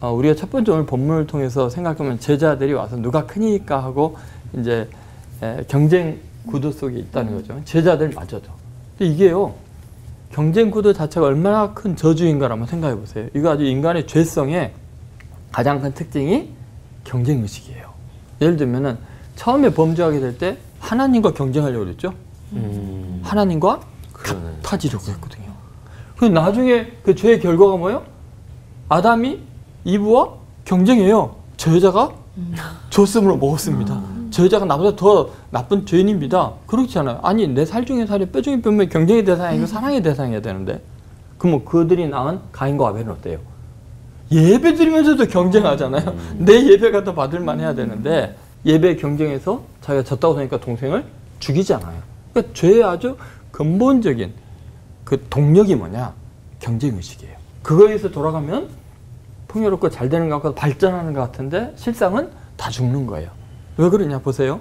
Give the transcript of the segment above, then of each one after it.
우리가 첫 번째 오늘 본문을 통해서 생각하면 제자들이 와서 누가 크니까 하고 이제 경쟁 구도 속에 있다는 거죠. 제자들마저도. 근데 이게요, 경쟁 구도 자체가 얼마나 큰 저주인가 한번 생각해 보세요. 이거 아주 인간의 죄성의 가장 큰 특징이 경쟁 의식이에요. 예를 들면은 처음에 범죄하게 될 때 하나님과 경쟁하려고 그랬죠. 하나님과 같아지려고 했거든요. 그럼 나중에 그 죄의 결과가 뭐예요? 아담이 이브와 경쟁해요. 저 여자가 줬으므로 먹었습니다. 저 여자가 나보다 더 나쁜 죄인입니다. 그렇지 않아요. 아니, 내 살 중에 살이 뼈 중에 뼈면 경쟁의 대상이 아니고 사랑의 대상이어야 되는데, 그러면 그들이 낳은 가인과 아벨은 어때요? 예배 드리면서도 경쟁하잖아요. 내 예배가 더 받을만 해야 되는데 예배 경쟁에서 자기가 졌다고 하니까 동생을 죽이잖아요. 그러니까 죄의 아주 근본적인 그 동력이 뭐냐? 경쟁의식이에요. 그거에서 돌아가면 풍요롭고 잘 되는 것 같고 발전하는 것 같은데 실상은 다 죽는 거예요. 왜 그러냐 보세요.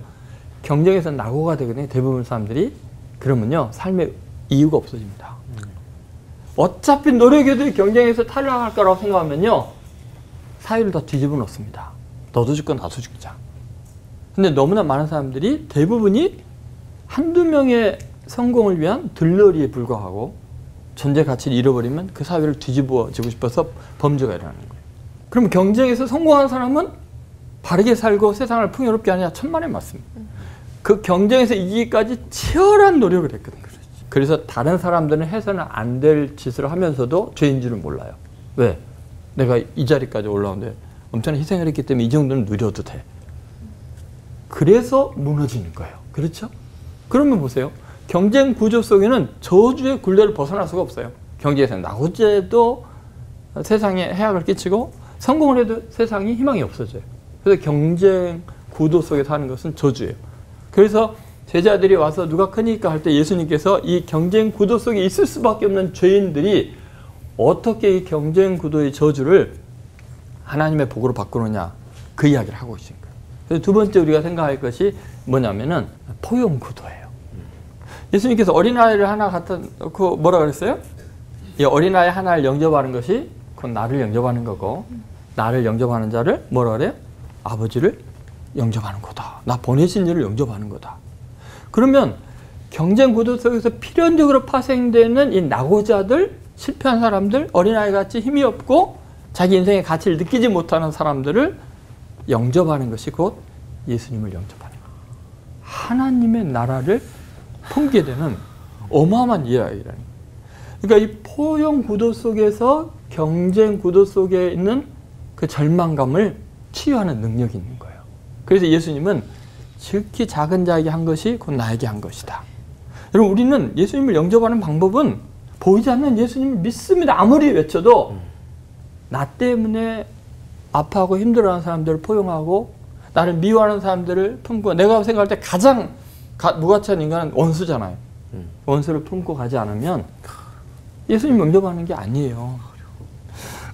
경쟁에서 낙오가 되거든요. 대부분 사람들이. 그러면요, 삶의 이유가 없어집니다. 어차피 노력해도 경쟁에서 탈락할 거라고 생각하면요, 사회를 다 뒤집어 놓습니다. 너도 죽고 나도 죽자. 근데 너무나 많은 사람들이 대부분이 한두 명의 성공을 위한 들러리에 불과하고 존재 가치를 잃어버리면 그 사회를 뒤집어지고 싶어서 범죄가 일어나는 거예요. 그럼 경쟁에서 성공한 사람은 바르게 살고 세상을 풍요롭게 하느냐? 천만에 맞습니다. 그 경쟁에서 이기기까지 치열한 노력을 했거든요. 그래서 다른 사람들은 해서는 안 될 짓을 하면서도 죄인 줄은 몰라요. 왜? 내가 이 자리까지 올라오는데 엄청난 희생을 했기 때문에 이 정도는 누려도 돼. 그래서 무너지는 거예요. 그렇죠? 그러면 보세요. 경쟁 구조 속에는 저주의 굴레를 벗어날 수가 없어요. 경쟁에서는 낙오죄도 세상에 해악을 끼치고 성공을 해도 세상이 희망이 없어져요. 그래서 경쟁 구도 속에 사는 것은 저주예요. 그래서 제자들이 와서 누가 크니까 할 때 예수님께서 이 경쟁 구도 속에 있을 수밖에 없는 죄인들이 어떻게 이 경쟁 구도의 저주를 하나님의 복으로 바꾸느냐, 그 이야기를 하고 계신 거예요. 그래서 두 번째 우리가 생각할 것이 뭐냐면은 포용 구도예요. 예수님께서 어린아이를 하나 갖다 놓고 뭐라 그랬어요? 이 어린아이 하나를 영접하는 것이 그건 나를 영접하는 거고, 나를 영접하는 자를 뭐라 그래요? 아버지를 영접하는 거다. 나 보내신 이를 영접하는 거다. 그러면 경쟁 구도 속에서 필연적으로 파생되는 이 낙오자들, 실패한 사람들, 어린아이같이 힘이 없고 자기 인생의 가치를 느끼지 못하는 사람들을 영접하는 것이 곧 예수님을 영접하는 거예요. 하나님의 나라를 품게 되는 어마어마한 이야기라는 거예요. 그러니까 이 포용 구도 속에서 경쟁 구도 속에 있는 그 절망감을 치유하는 능력이 있는 거예요. 그래서 예수님은 지극히 작은 자에게 한 것이 곧 나에게 한 것이다. 여러분, 우리는 예수님을 영접하는 방법은 보이지 않는 예수님을 믿습니다. 아무리 외쳐도 나 때문에 아파하고 힘들어하는 사람들을 포용하고 나를 미워하는 사람들을 품고, 내가 생각할 때 가장 무가치한 인간은 원수잖아요. 원수를 품고 가지 않으면 예수님 영접하는 게 아니에요.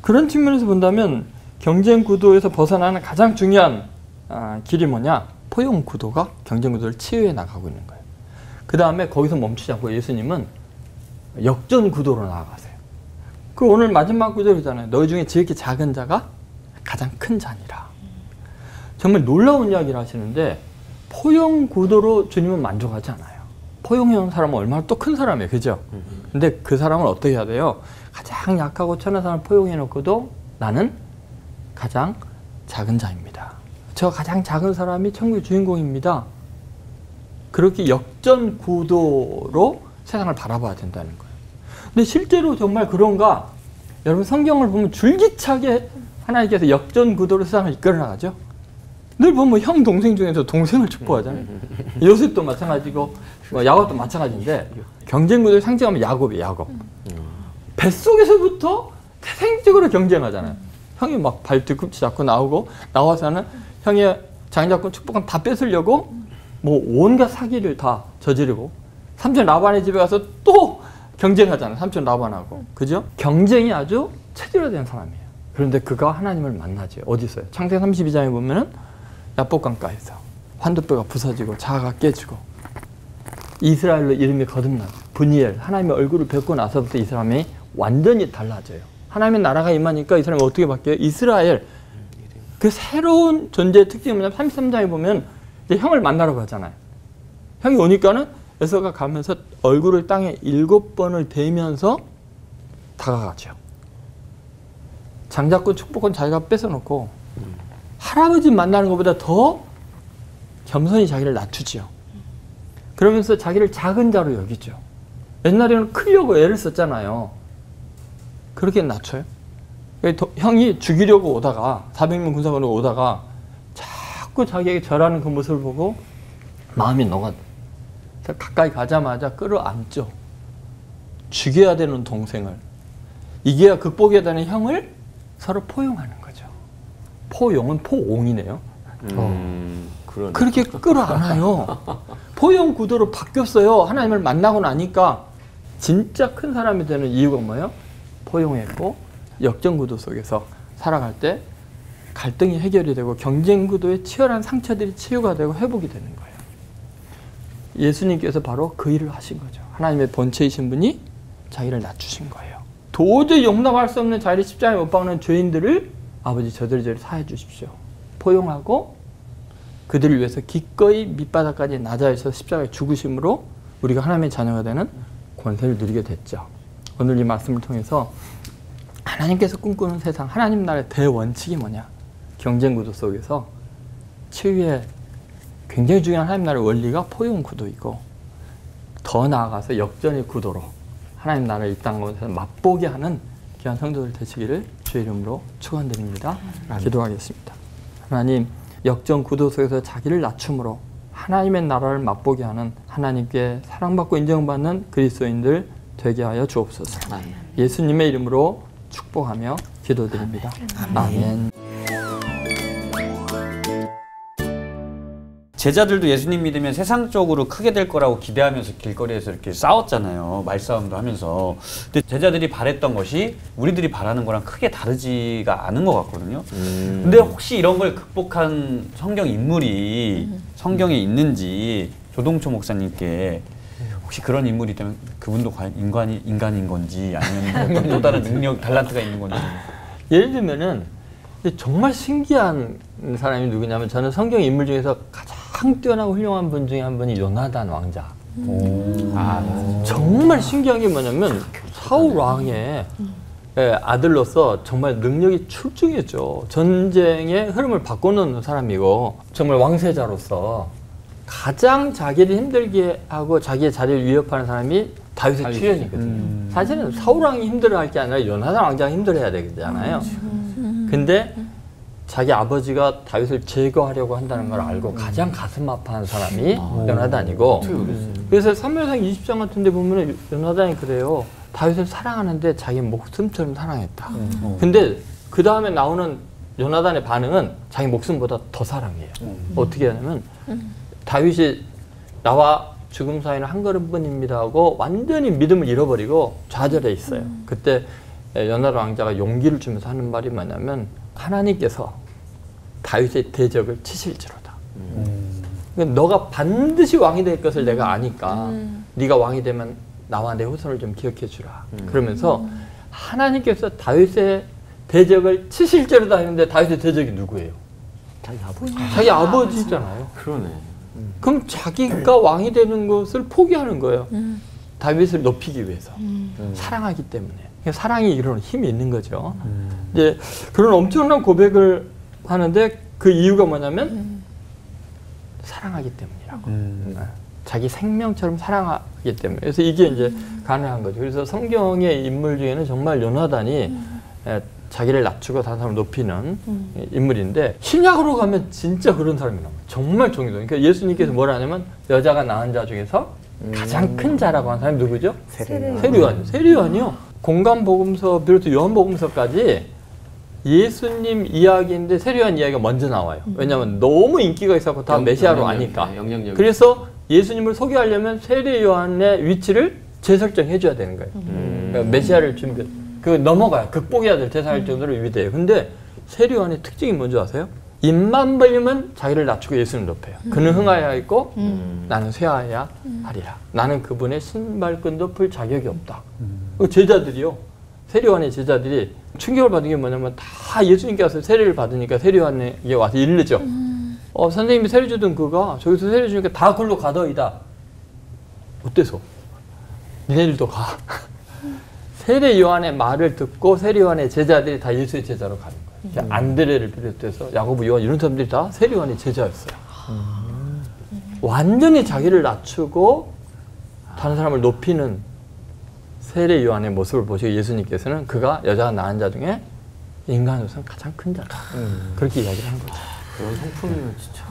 그런 측면에서 본다면 경쟁 구도에서 벗어나는 가장 중요한 길이 뭐냐? 포용 구도가 경쟁 구도를 치유해 나가고 있는 거예요. 그 다음에 거기서 멈추지 않고 예수님은 역전 구도로 나아가세요. 그 오늘 마지막 구절이잖아요. 너희 중에 지극히 작은 자가 가장 큰 자니라. 정말 놀라운 이야기를 하시는데 포용 구도로 주님은 만족하지 않아요. 포용해온 사람은 얼마나 또 큰 사람이에요. 그죠? 근데 그 사람을 어떻게 해야 돼요? 가장 약하고 천한 사람을 포용해놓고도 나는 가장 작은 자입니다. 저 가장 작은 사람이 천국의 주인공입니다. 그렇게 역전 구도로 세상을 바라봐야 된다는 거예요. 근데 실제로 정말 그런가? 여러분, 성경을 보면 줄기차게 하나님께서 역전 구도로 세상을 이끌어 나가죠. 늘 보면 형 동생 중에서 동생을 축복하잖아요. 요셉도 마찬가지고 야곱도 마찬가지인데 경쟁 구도를 상징하면 야곱이에요. 야곱. 뱃속에서부터 태생적으로 경쟁하잖아요. 형이 막 발 뒤꿈치 잡고 나오고 나와서는 형이 장인 잡고 축복은 다 뺏으려고 뭐 온갖 사기를 다 저지르고 삼촌 라반의 집에 가서 또 경쟁하잖아요. 삼촌 라반하고. 그죠? 경쟁이 아주 체질화된 사람이에요. 그런데 그가 하나님을 만나죠. 어디 있어요? 창세기 32장에 보면은 야복강가에서 환도뼈가 부서지고 자아가 깨지고 이스라엘로 이름이 거듭나죠. 브니엘, 하나님의 얼굴을 뵙고 나서부터 이 사람이 완전히 달라져요. 하나님의 나라가 임하니까 이 사람이 어떻게 바뀌어요? 이스라엘. 그 새로운 존재의 특징이 뭐냐면 33장에 보면 이제 형을 만나러 가잖아요. 형이 오니까는 에서가 가면서 얼굴을 땅에 7번을 대면서 다가가죠. 장자권 축복은 자기가 뺏어놓고 할아버지 만나는 것보다 더 겸손히 자기를 낮추지요. 그러면서 자기를 작은 자로 여기죠. 옛날에는 크려고 애를 썼잖아요. 그렇게 낮춰요. 형이 죽이려고 오다가 400명 군사관으로 오다가 자꾸 자기에게 절하는 그 모습을 보고 마음이 녹아. 가까이 가자마자 끌어안죠. 죽여야 되는 동생을, 이겨야 극복해야 되는 형을 서로 포용하는 거죠. 포용은 포옹이네요. 그렇게 끌어안아요. 포용 구도로 바뀌었어요. 하나님을 만나고 나니까 진짜 큰 사람이 되는 이유가 뭐예요? 포용했고 역전 구도 속에서 살아갈 때 갈등이 해결이 되고 경쟁 구도의 치열한 상처들이 치유가 되고 회복이 되는 거예요. 예수님께서 바로 그 일을 하신 거죠. 하나님의 본체이신 분이 자기를 낮추신 거예요. 도저히 용납할 수 없는 자기를 십자가에 못 박는 죄인들을 아버지 저들의 죄를 사해 주십시오. 포용하고 그들을 위해서 기꺼이 밑바닥까지 낮아져서 십자가에 죽으심으로 우리가 하나님의 자녀가 되는 권세를 누리게 됐죠. 오늘 이 말씀을 통해서 하나님께서 꿈꾸는 세상, 하나님 나라의 대원칙이 뭐냐? 경쟁 구도 속에서 치유의 굉장히 중요한 하나님 나라의 원리가 포용 구도이고, 더 나아가서 역전의 구도로 하나님 나라를 이 땅에서 맛보게 하는 귀한 성도들 되시기를 주의 이름으로 축원드립니다. 기도하겠습니다. 하나님, 역전 구도 속에서 자기를 낮춤으로 하나님의 나라를 맛보게 하는, 하나님께 사랑받고 인정받는 그리스도인들 되게 하여 주옵소서. 예수님의 이름으로 축복하며 기도드립니다. 아멘. 제자들도 예수님 믿으면 세상적으로 크게 될 거라고 기대하면서 길거리에서 이렇게 싸웠잖아요. 말싸움도 하면서. 근데 제자들이 바랬던 것이 우리들이 바라는 거랑 크게 다르지가 않은 것 같거든요. 근데 혹시 이런 걸 극복한 성경 인물이 성경에 있는지 조동초 목사님께, 혹시 그런 인물이 있다면 그분도 과연 인간인 건지, 아니면 또 다른 능력, 달란트가 있는 건지. 예를 들면은 정말 신기한 사람이 누구냐면, 저는 성경 인물 중에서 가장 뛰어나고 훌륭한 분 중에 한 분이 요나단 왕자. 정말 신기한 게 뭐냐면 사울 왕의 아들로서 정말 능력이 출중했죠. 전쟁의 흐름을 바꿔놓는 사람이고, 정말 왕세자로서 가장 자기를 힘들게 하고 자기의 자리를 위협하는 사람이 다윗의 출현이거든요. 사실은 사울 왕이 힘들어할 게 아니라 요나단 왕자가 힘들어해야 되잖아요. 근데 자기 아버지가 다윗을 제거하려고 한다는 걸 알고 가장 가슴 아파한 사람이 요나단이고, 그래서 사무엘상 20장 같은 데 보면 요나단이 그래요. 다윗을 사랑하는데 자기 목숨처럼 사랑했다. 근데 그 다음에 나오는 요나단의 반응은 자기 목숨보다 더 사랑해요. 어떻게 하냐면 다윗이 나와 죽음 사이는 한 걸음뿐입니다 하고 완전히 믿음을 잃어버리고 좌절해 있어요. 그때 요나단 왕자가 용기를 주면서 하는 말이 뭐냐면, 하나님께서 다윗의 대적을 치실지로다. 그러니까 너가 반드시 왕이 될 것을 내가 아니까 네가 왕이 되면 나와 내 후손을 좀 기억해 주라. 그러면서 하나님께서 다윗의 대적을 치실지로다 했는데 다윗의 대적이 누구예요? 자기 아버지. 자기 아버지잖아요. 그러네. 그럼 자기가 왕이 되는 것을 포기하는 거예요. 다윗을 높이기 위해서. 사랑하기 때문에. 사랑이 이런 힘이 있는 거죠. 이제 그런 엄청난 고백을 하는데 그 이유가 뭐냐면 사랑하기 때문이라고. 자기 생명처럼 사랑하기 때문에. 그래서 이게 이제 가능한 거죠. 그래서 성경의 인물 중에는 정말 요나단이 자기를 낮추고 다른 사람을 높이는 인물인데, 신약으로 가면 진짜 그런 사람이 나와요. 정말 종교도. 그러니까 예수님께서 뭐라 하냐면 여자가 낳은 자 중에서 가장 큰 자라고 하는 사람이 누구죠? 세례요한이요. 세례요한이요. 공간복음서 비롯해 요한복음서까지 예수님 이야기인데 세례요한 이야기가 먼저 나와요. 왜냐하면 너무 인기가 있었고 다 메시아로 아니까. 그래서 예수님을 소개하려면 세례요한의 위치를 재설정해 줘야 되는 거예요. 그러니까 메시아를 준비, 넘어가요. 극복해야 될 대사일 정도로 위대해요. 근데 세례요한의 특징이 뭔지 아세요? 입만 벌리면 자기를 낮추고 예수님을 높여요. 그는 흥하여야 했고 나는 쇠하여야 하리라. 나는 그분의 신발끈도 풀 자격이 없다. 제자들이요. 세례요한의 제자들이 충격을 받은 게 뭐냐면 다 예수님께서 세례를 받으니까 세례요한에게 와서 이르죠. 선생님이 세례 주던 그가 저기서 세례 주니까 다 글로 가더이다. 어때서? 니네들도 가. 세례 요한의 말을 듣고 세례 요한의 제자들이 다 예수의 제자로 가는 거예요. 안드레를 비롯해서 야고보, 요한 이런 사람들이 다 세례 요한의 제자였어요. 완전히 자기를 낮추고 다른 사람을 높이는 세례 요한의 모습을 보시고 예수님께서는 그가 여자가 낳은 자 중에 인간으로서는 가장 큰 자다. 그렇게 이야기를 한 거죠. 그런 성품이면 진짜.